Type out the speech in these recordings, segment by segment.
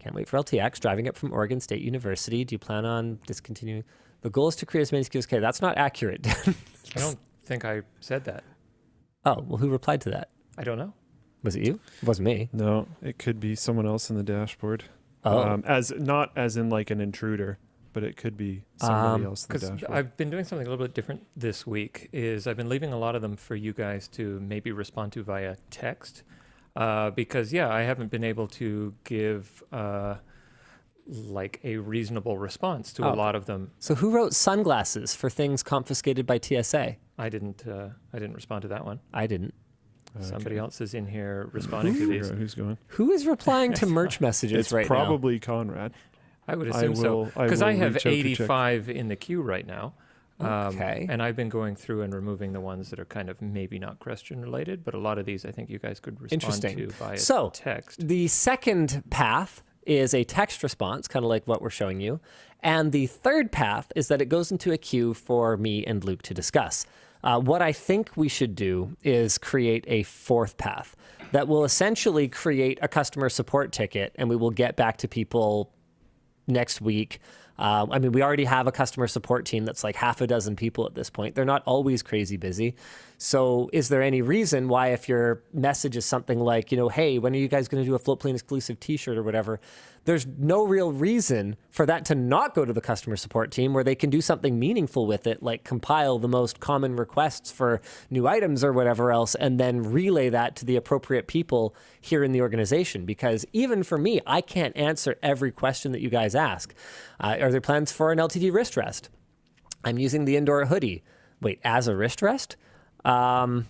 Can't wait for LTX. Driving up from Oregon State University. Do you plan on discontinuing? The goal is to create as many SKUs. Okay, that's not accurate. I don't think I said that. Oh, well, who replied to that? I don't know. Was it you? It wasn't me. No, it could be someone else in the dashboard. Oh. Not as in like an intruder, but it could be somebody else in the Because dashboard. I've been doing something a little bit different this week. Is I've been leaving a lot of them for you guys to maybe respond to via text. Because I haven't been able to give like a reasonable response to a lot of them. So who wrote sunglasses for things confiscated by TSA? I didn't respond to that one. I didn't. Somebody else is in here responding to these. Who's going? Who is replying to merch messages It's right now? probably Conrad. I would assume so. Because I have 85 in the queue right now. Okay. And I've been going through and removing the ones that are kind of maybe not question related, but a lot of these I think you guys could respond to via text. The second path is a text response, kind of like what we're showing you. And the third path is that it goes into a queue for me and Luke to discuss. What I think we should do is create a fourth path that will essentially create a customer support ticket, and we will get back to people next week. I mean, we already have a customer support team that's like half a dozen people at this point. They're not always crazy busy. So is there any reason why, if your message is something like, hey, when are you guys going to do a Floatplane exclusive t-shirt or whatever, there's no real reason for that to not go to the customer support team where they can do something meaningful with it, like compile the most common requests for new items or whatever else, and then relay that to the appropriate people here in the organization. Because even for me, I can't answer every question that you guys ask. Are there plans for an LTD wrist rest? I'm using the indoor hoodie. Wait, as a wrist rest? That's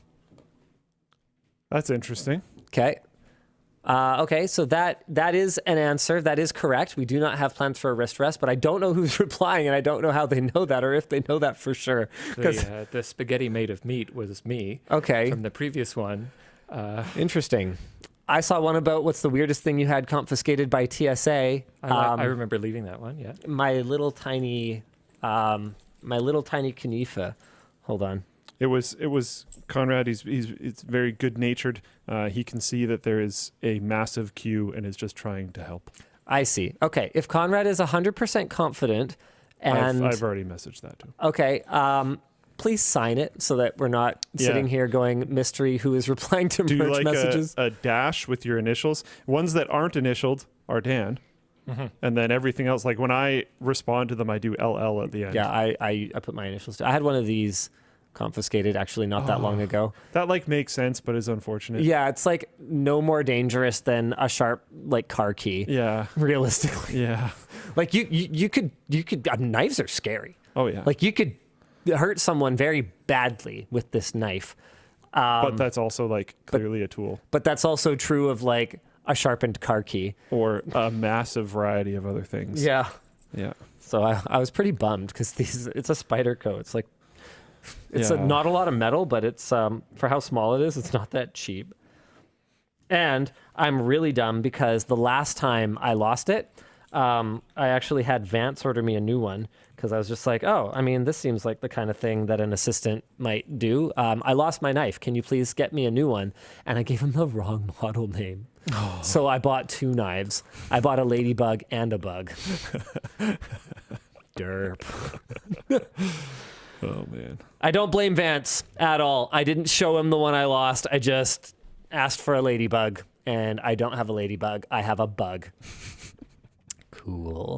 interesting. Okay. Okay, so that is an answer. That is correct. We do not have plans for a wrist rest, but I don't know who's replying, and I don't know how they know that or if they know that for sure. The spaghetti made of meat was me. Okay. From the previous one. Interesting. I saw one about what's the weirdest thing you had confiscated by TSA. I remember leaving that one, yeah. My little tiny Kanifa. Hold on. It was Conrad. He's very good natured. He can see that there is a massive queue and is just trying to help. I see. Okay, if Conrad is 100% confident, and I've already messaged that to him. Okay, please sign it so that we're not sitting here going mystery who is replying to merch messages. A dash with your initials? Ones that aren't initialed are Dan. Mm-hmm. And then everything else, like when I respond to them, I do LL at the end. Yeah, I put my initials too. I had one of these confiscated actually not that long ago. That makes sense, but is unfortunate. Yeah, it's like no more dangerous than a sharp car key. Yeah. Realistically. Yeah. Like you could knives are scary. Oh yeah. Like you could hurt someone very badly with this knife. But that's also clearly a tool. But that's also true of a sharpened car key. Or a massive variety of other things. Yeah. Yeah. So I was pretty bummed because it's a Spyderco. It's not a lot of metal, but it's for how small it is, it's not that cheap. And I'm really dumb because the last time I lost it, I actually had Vance order me a new one because I was just like, oh, I mean, this seems like the kind of thing that an assistant might do. I lost my knife. Can you please get me a new one? And I gave him the wrong model name. Oh. So I bought two knives. I bought a ladybug and a bug. Derp. Oh, man. I don't blame Vance at all. I didn't show him the one I lost. I just asked for a ladybug, and I don't have a ladybug. I have a bug. Cool.